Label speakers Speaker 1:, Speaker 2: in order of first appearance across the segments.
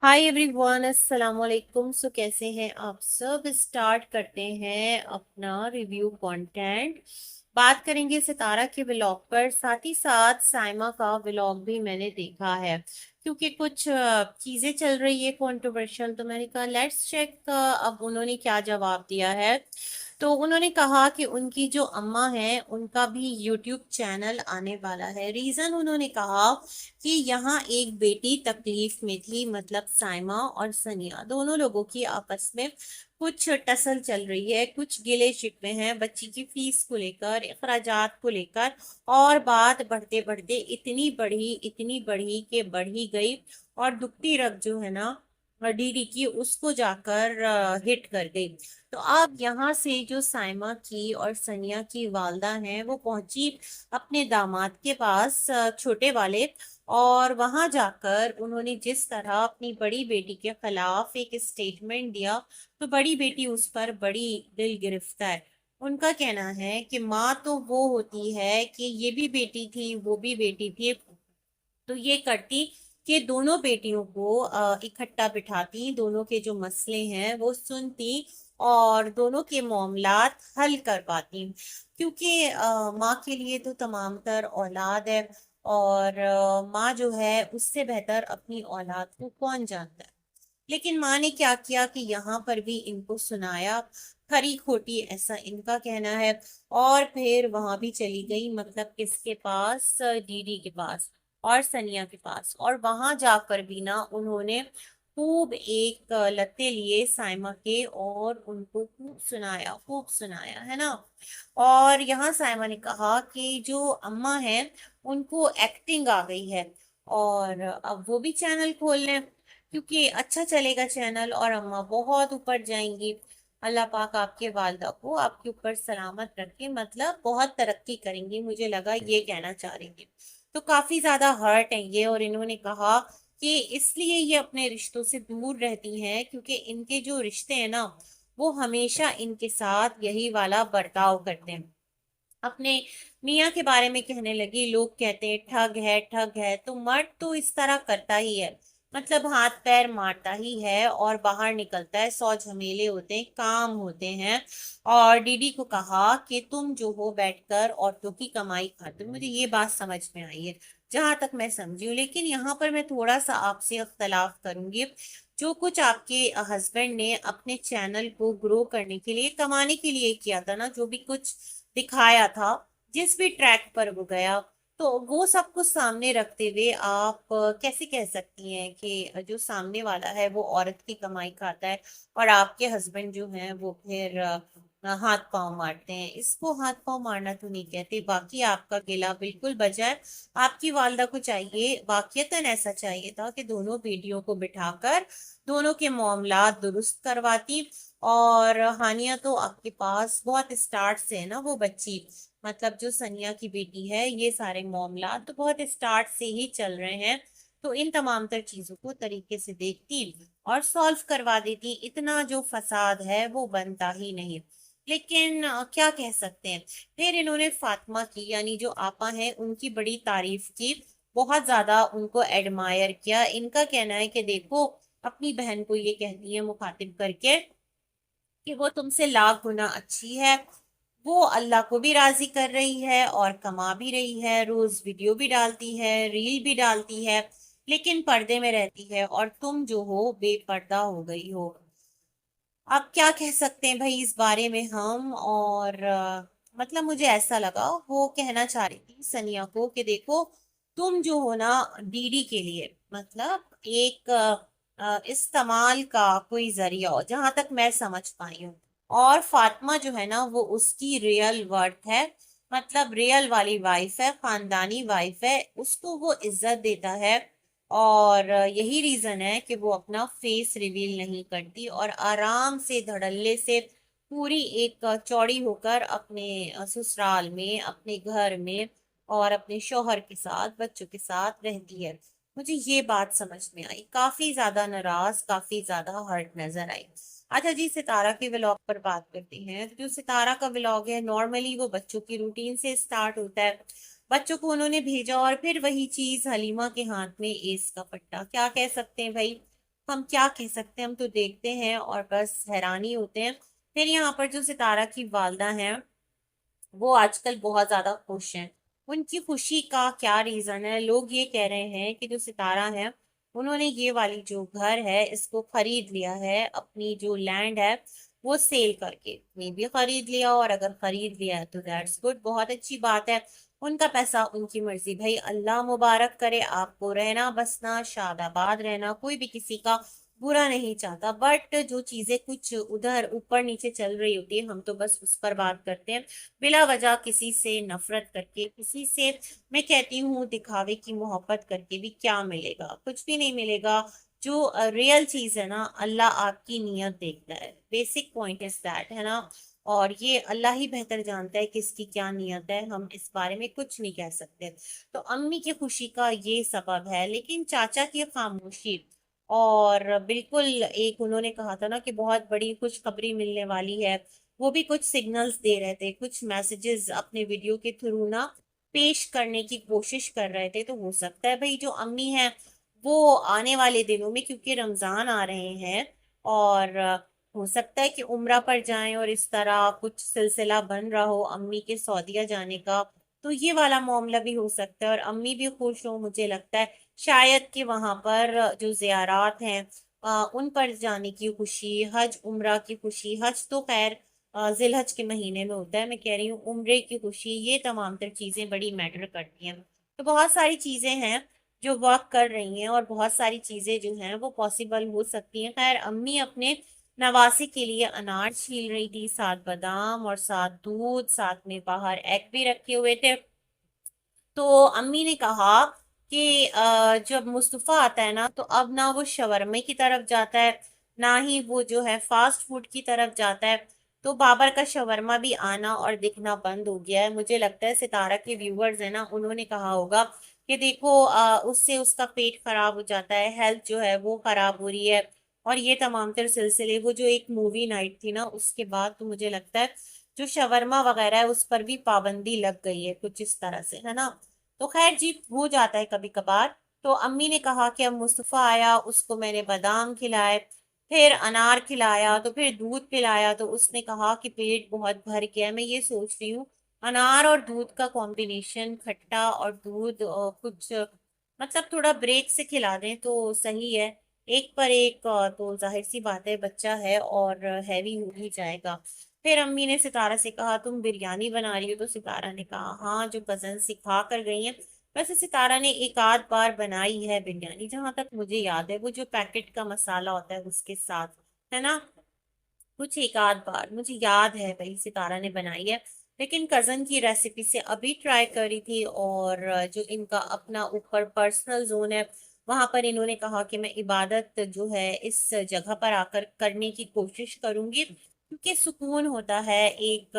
Speaker 1: Hi everyone, अस्सलाम वालेकुम। सो कैसे हैं आप सब। स्टार्ट करते हैं अपना रिव्यू कंटेंट। बात करेंगे सितारा के व्लॉग पर, साथ ही साथ साइमा का व्लॉग भी मैंने देखा है क्योंकि कुछ चीजें चल रही है कंट्रोवर्शियल। तो मैंने कहा लेट्स चेक अब उन्होंने क्या जवाब दिया है। तो उन्होंने कहा कि उनकी जो अम्मा है उनका भी यूट्यूब चैनल आने वाला है। रीजन उन्होंने कहा कि यहाँ एक बेटी तकलीफ में थी, मतलब साइमा और सनिया दोनों लोगों की आपस में कुछ टसल चल रही है, कुछ गिले शिकवे हैं बच्ची की फीस को लेकर, अखराजात को लेकर। और बात बढ़ते बढ़ते इतनी बढ़ी कि बढ़ी गई। और दुखती रग जो है ना डीडी की, उसको जाकर हिट कर गई। तो अब यहाँ से जो साइमा की और सनिया की वालदा हैं वो पहुंची अपने दामाद के पास, छोटे वाले। और वहां जाकर उन्होंने जिस तरह अपनी बड़ी बेटी के खिलाफ एक स्टेटमेंट दिया, तो बड़ी बेटी उस पर बड़ी दिल गिरफ्तार। उनका कहना है कि माँ तो वो होती है कि ये भी बेटी थी वो भी बेटी थी, तो ये करती कि दोनों बेटियों को इकट्ठा बिठाती, दोनों के जो मसले हैं वो सुनती और दोनों के मामलात हल कर पाती। क्योंकि माँ के लिए तो तमाम तर औलाद है, और माँ जो है उससे बेहतर अपनी औलाद को कौन जानता है। लेकिन माँ ने क्या किया कि यहाँ पर भी इनको सुनाया खरी खोटी, ऐसा इनका कहना है। और फिर वहां भी चली गई, मतलब किसके पास, दीदी के पास और सनिया के पास। और वहां जाकर भी ना उन्होंने खूब एक लत्ते लिए साइमा के और उनको खूब सुनाया है ना। और यहाँ साइमा ने कहा कि जो अम्मा है उनको एक्टिंग आ गई है और अब वो भी चैनल खोल लें क्योंकि अच्छा चलेगा चैनल और अम्मा बहुत ऊपर जाएंगी। अल्लाह पाक आपके वालदा को आपके ऊपर सलामत रखे, मतलब बहुत तरक्की करेंगी, मुझे लगा ये कहना चाह रही थी। तो काफी ज्यादा हर्ट है ये, और इन्होंने कहा कि इसलिए ये अपने रिश्तों से दूर रहती हैं क्योंकि इनके जो रिश्ते हैं ना वो हमेशा इनके साथ यही वाला बर्ताव करते हैं। अपने मियाँ के बारे में कहने लगी, लोग कहते हैं ठग है ठग है, तो मर्द तो इस तरह करता ही है, मतलब हाथ पैर मारता ही है और बाहर निकलता है, सौ झमेले होते हैं, काम होते हैं। और डीडी को कहा कि तुम जो हो बैठकर औरतों की कमाई खाते हो। मुझे ये बात समझ में आई है जहां तक मैं समझी हूँ, लेकिन यहाँ पर मैं थोड़ा सा आपसे अख्तलाफ करूंगी। जो कुछ आपके हस्बैंड ने अपने चैनल को ग्रो करने के लिए, कमाने के लिए किया था ना, जो भी कुछ दिखाया था, जिस भी ट्रैक पर वो गया, तो वो सब कुछ सामने रखते हुए आप कैसे कह सकती हैं कि जो सामने वाला है वो औरत की कमाई खाता है और आपके हस्बैंड जो हैं वो फिर हाथ पांव मारते हैं। इसको हाथ पांव मारना तो नहीं कहते। बाकी आपका गिला बिल्कुल बजा है। आपकी वालदा को चाहिए, वाकईतन ऐसा चाहिए था कि दोनों बेटियों को बिठाकर दोनों के मामलात दुरुस्त करवाती। और हानिया तो आपके पास बहुत स्टार्ट से है ना वो बच्ची, मतलब जो सनिया की बेटी है, ये सारे मामला तो बहुत स्टार्ट से ही चल रहे हैं। तो इन तमाम तर चीजों को तरीके से देखती और सॉल्व करवा देती, इतना जो फसाद है वो बनता ही नहीं। लेकिन क्या कह सकते हैं। फिर इन्होंने फातिमा की, यानी जो आपा है, उनकी बड़ी तारीफ की, बहुत ज्यादा उनको एडमायर किया। इनका कहना है कि देखो, अपनी बहन को ये कहती है मुखातिब करके कि वो तुमसे लाख गुना अच्छी है, वो अल्लाह को भी राजी कर रही है और कमा भी रही है, रोज वीडियो भी डालती है, रील भी डालती है, लेकिन पर्दे में रहती है और तुम जो हो बेपर्दा हो गई हो। अब क्या कह सकते हैं भाई इस बारे में हम। और मतलब मुझे ऐसा लगा वो कहना चाह रही थी सनिया को कि देखो, तुम जो हो ना डीडी के लिए, मतलब एक इस्तेमाल का कोई जरिया हो, जहां तक मैं समझ पाई हूँ। और फातिमा जो है ना वो उसकी रियल वर्थ है, मतलब रियल वाली वाइफ है, खानदानी वाइफ है, उसको वो इज्जत देता है। और यही रीजन है कि वो अपना फेस रिवील नहीं करती और आराम से धड़ल्ले से पूरी एक चौड़ी होकर अपने ससुराल में, अपने घर में और अपने शौहर के साथ, बच्चों के साथ रहती है। मुझे ये बात समझ में आई, काफी ज्यादा नाराज, काफी ज्यादा हर्ट नजर आई। अच्छा जी, सितारा के व्लॉग पर बात करते हैं। तो जो सितारा का व्लॉग है, नॉर्मली वो बच्चों की रूटीन से स्टार्ट होता है। बच्चों को उन्होंने भेजा और फिर वही चीज हलीमा के हाथ में एस का पट्टा, क्या कह सकते हैं भाई। हम क्या कह सकते हैं, हम तो देखते हैं और बस हैरानी होते हैं। फिर यहाँ पर जो सितारा की वालदा हैं वो आजकल बहुत ज्यादा खुश हैं। उनकी खुशी का क्या रीजन है? लोग ये कह रहे हैं कि जो सितारा है उन्होंने ये वाली जो घर है इसको खरीद लिया है, अपनी जो लैंड है वो सेल करके। मे भी खरीद लिया, और अगर खरीद लिया है तो दैट्स गुड, बहुत अच्छी बात है। उनका पैसा उनकी मर्जी भाई, अल्लाह मुबारक करे आपको, रहना बसना शादाबाद रहना, कोई भी किसी का बुरा नहीं चाहता। बट जो चीजें कुछ उधर ऊपर नीचे चल रही होती है हम तो बस उस पर बात करते हैं, बिला वजह किसी से नफरत करके, किसी से मैं कहती हूँ दिखावे की मोहब्बत करके भी क्या मिलेगा? कुछ भी नहीं मिलेगा। जो रियल चीज है ना, अल्लाह आपकी नीयत देखता है, बेसिक पॉइंट इज दैट, है ना। और ये अल्लाह ही बेहतर जानता है किसकी क्या नीयत है, हम इस बारे में कुछ नहीं कह सकते। तो अम्मी की खुशी का ये सबब है, लेकिन चाचा की खामोशी। और बिल्कुल एक उन्होंने कहा था ना कि बहुत बड़ी खुशखबरी मिलने वाली है, वो भी कुछ सिग्नल्स दे रहे थे, कुछ मैसेजेस अपने वीडियो के थ्रू ना पेश करने की कोशिश कर रहे थे। तो हो सकता है भाई जो अम्मी है वो आने वाले दिनों में, क्योंकि रमजान आ रहे हैं, और हो सकता है कि उम्रा पर जाएं और इस तरह कुछ सिलसिला बन रहा हो अम्मी के सऊदीया जाने का। तो ये वाला मामला भी हो सकता है और अम्मी भी खुश हो, मुझे लगता है शायद कि वहां पर जो जियारात हैं उन पर जाने की खुशी, हज उम्रा की खुशी, हज तो खैर जिलहज के महीने में होता है, मैं कह रही हूँ उम्रे की खुशी, ये तमाम तर चीजें बड़ी मैटर करती हैं। तो बहुत सारी चीजें हैं जो वर्क कर रही हैं, और बहुत सारी चीजें जो हैं वो पॉसिबल हो सकती हैं। खैर अम्मी अपने नवासे के लिए अनार छील रही थी, साथ बादाम और साथ दूध, साथ में बाहर एग भी रखे हुए थे। तो अम्मी ने कहा कि जब मुस्तफा आता है ना तो अब ना वो शवरमे की तरफ जाता है, ना ही वो जो है फास्ट फूड की तरफ जाता है। तो बाबर का शवरमा भी आना और दिखना बंद हो गया है। मुझे लगता है सितारा के व्यूवर्स है ना, उन्होंने कहा होगा कि देखो उससे उसका पेट खराब हो जाता है, हेल्थ जो है वो खराब हो रही है। और ये तमाम तर सिलसिले, वो जो एक मूवी नाइट थी ना उसके बाद, तो मुझे लगता है जो शवरमा वगैरह है उस पर भी पाबंदी लग गई है कुछ इस तरह से, है ना। तो खैर जी, हो जाता है कभी कभार। तो अम्मी ने कहा कि अब मुस्तफा आया, उसको मैंने बादाम खिलाए, फिर अनार खिलाया, तो फिर दूध पिलाया, तो उसने कहा कि पेट बहुत भर गया। मैं ये सोच रही हूँ अनार और दूध का कॉम्बिनेशन, खट्टा और दूध, कुछ मतलब थोड़ा ब्रेक से खिला दें तो सही है। एक पर एक तो जाहिर सी बात है बच्चा है और हैवी हो ही जाएगा। फिर अम्मी ने सितारा से कहा तुम बिरयानी बना रही हो? तो सितारा ने कहा हाँ, जो कजन सिखा कर गई हैं। वैसे सितारा ने एक आध बार बनाई है बिरयानी, जहां तक मुझे याद है, वो जो पैकेट का मसाला होता है उसके साथ, है ना। कुछ एक आध बार मुझे याद है भाई सितारा ने बनाई है, लेकिन कजन की रेसिपी से अभी ट्राई करी थी। और जो इनका अपना ऊपर पर्सनल जोन है वहां पर इन्होंने कहा कि मैं इबादत जो है इस जगह पर आकर करने की कोशिश करूंगी, क्योंकि सुकून होता है, एक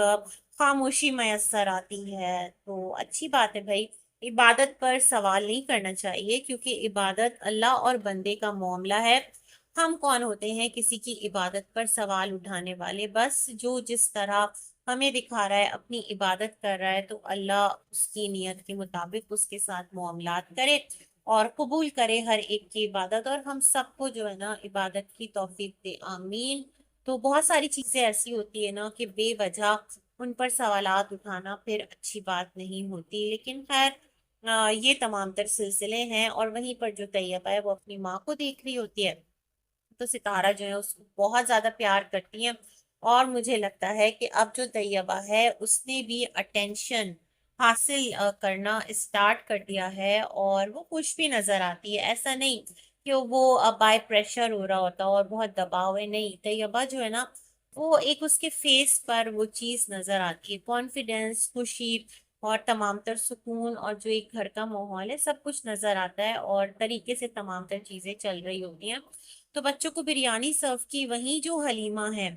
Speaker 1: खामोशी मैसर आती है। तो अच्छी बात है भाई, इबादत पर सवाल नहीं करना चाहिए, क्योंकि इबादत अल्लाह और बंदे का मामला है। हम कौन होते हैं किसी की इबादत पर सवाल उठाने वाले? बस जो जिस तरह हमें दिखा रहा है अपनी इबादत कर रहा है, तो अल्लाह उसकी नीयत के मुताबिक उसके साथ मुआमलात करे और कबूल करे हर एक की इबादत, और हम सबको जो है ना इबादत की तौफीक दे, आमीन। तो बहुत सारी चीजें ऐसी होती है ना कि बेवजह उन पर सवालात उठाना फिर अच्छी बात नहीं होती, लेकिन खैर ये तमाम तर सिलसिले हैं। और वहीं पर जो तैयबा है वो अपनी माँ को देख रही होती है, तो सितारा जो है उसको बहुत ज्यादा प्यार करती है। और मुझे लगता है कि अब जो तैयबा है उसने भी अटेंशन हासिल करना स्टार्ट कर दिया है, और वो खुश भी नजर आती है। ऐसा नहीं कि वो बाय प्रेशर हो रहा होता और बहुत दबाव है, नहीं, तैयबा जो है ना वो एक उसके फेस पर वो चीज नजर आती है, कॉन्फिडेंस, खुशी और तमाम तर सुकून, और जो एक घर का माहौल है सब कुछ नजर आता है, और तरीके से तमाम तर चीजें चल रही होती हैं। तो बच्चों को बिरयानी सर्व की, वहीं जो हलीमा है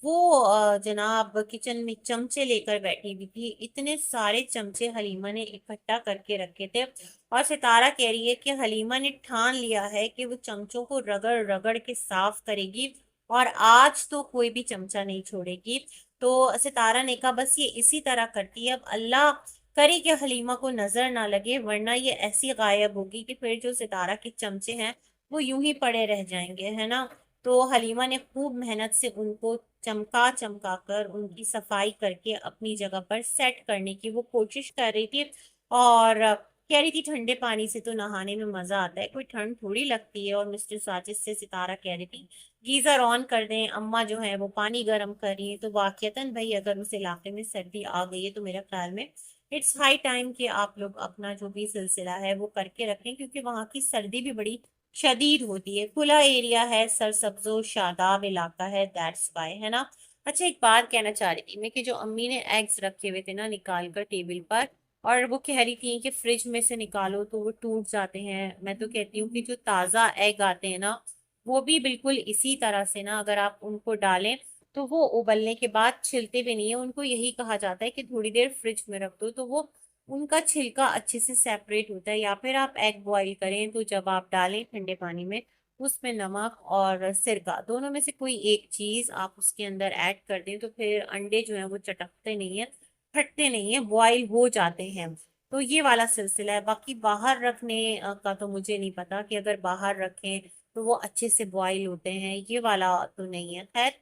Speaker 1: वो जनाब किचन में चमचे लेकर बैठी हुई थी। इतने सारे चमचे हलीमा ने इकट्ठा करके रखे थे, और सितारा कह रही है कि हलीमा ने ठान लिया है कि वो चमचों को रगड़ रगड़ के साफ करेगी, और आज तो कोई भी चमचा नहीं छोड़ेगी। तो सितारा ने कहा बस ये इसी तरह करती है, अब अल्लाह करे कि हलीमा को नजर ना लगे, वरना ये ऐसी गायब होगी कि फिर जो सितारा के चमचे हैं वो यूं ही पड़े रह जाएंगे, है ना। तो हलीमा ने खूब मेहनत से उनको चमका चमका कर उनकी सफाई करके अपनी जगह पर सेट करने की वो कोशिश कर रही थी। और कह रही थी ठंडे पानी से तो नहाने में मजा आता है, कोई ठंड थोड़ी लगती है। और मिस्टर साजिद से सितारा कह रही थी गीजर ऑन कर दें, अम्मा जो है वो पानी गर्म कर रही है। तो वाकयातन भाई अगर उस इलाके में सर्दी आ गई है तो मेरा ख्याल में इट्स हाई टाइम कि आप लोग अपना जो भी सिलसिला है वो करके रखें, क्योंकि वहाँ की सर्दी भी बड़ी शदीद होती है। खुला एरिया है, सरसब्जो शादाब इलाका है, दैट्स वाई, है ना। अच्छा, एक बात कहना चाह रही थी मैं कि जो अम्मी ने एग्स रखे हुए थे ना निकाल कर टेबल पर, और वो कह रही थी कि फ्रिज में से निकालो तो वो टूट जाते हैं। मैं तो कहती हूँ कि जो ताज़ा एग आते हैं ना, वो भी बिल्कुल इसी तरह से ना अगर आप उनको डालें तो वो उबलने के बाद छिलते भी नहीं है। उनको यही कहा जाता है कि थोड़ी देर फ्रिज में रख दो तो वो उनका छिलका अच्छे से सेपरेट होता है। या फिर आप एग बॉईल करें तो जब आप डालें ठंडे पानी में, उसमें नमक और सिरका दोनों में से कोई एक चीज आप उसके अंदर ऐड कर दें तो फिर अंडे जो हैं वो चटकते नहीं है, फटते नहीं है, बॉईल हो जाते हैं। तो ये वाला सिलसिला है। बाकी बाहर रखने का तो मुझे नहीं पता कि अगर बाहर रखें तो वो अच्छे से बॉईल होते हैं, ये वाला तो नहीं है। खैर,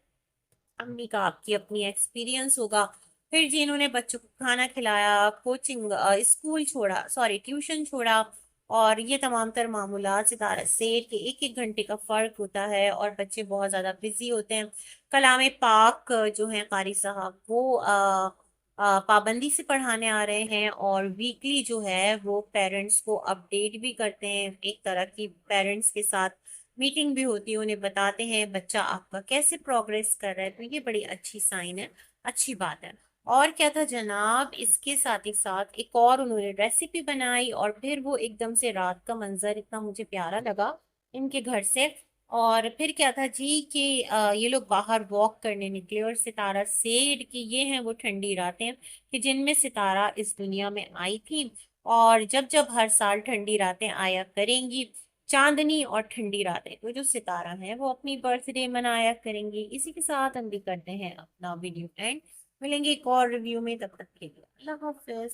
Speaker 1: अम्मी का आपकी अपनी एक्सपीरियंस होगा। फिर जी इन्होंने बच्चों को खाना खिलाया, कोचिंग स्कूल छोड़ा, सॉरी ट्यूशन छोड़ा, और ये तमाम तर मामूलात सितारा सेठ के एक एक घंटे का फर्क होता है और बच्चे बहुत ज्यादा बिजी होते हैं। कलाम पाक जो है कारी साहब वो पाबंदी से पढ़ाने आ रहे हैं, और वीकली जो है वो पेरेंट्स को अपडेट भी करते हैं। एक तरह की पेरेंट्स के साथ मीटिंग भी होती है, उन्हें बताते हैं बच्चा आपका कैसे प्रोग्रेस कर रहा है। तो ये बड़ी अच्छी साइन है, अच्छी बात है। और क्या था जनाब, इसके साथ ही साथ एक और उन्होंने रेसिपी बनाई, और फिर वो एकदम से रात का मंजर इतना मुझे प्यारा लगा इनके घर से। और फिर क्या था जी कि ये लोग बाहर वॉक करने निकले, और सितारा सेड की ये हैं वो ठंडी रातें कि जिनमें सितारा इस दुनिया में आई थी। और जब जब हर साल ठंडी रातें आया करेंगी, चांदनी और ठंडी रातें, तो जो सितारा है वो अपनी बर्थडे मनाया करेंगी। इसी के साथ हम भी करते हैं अपना वीडियो एंड। मिलेंगे एक और रिव्यू में, तब तक के लिए अल्लाह हाफिज।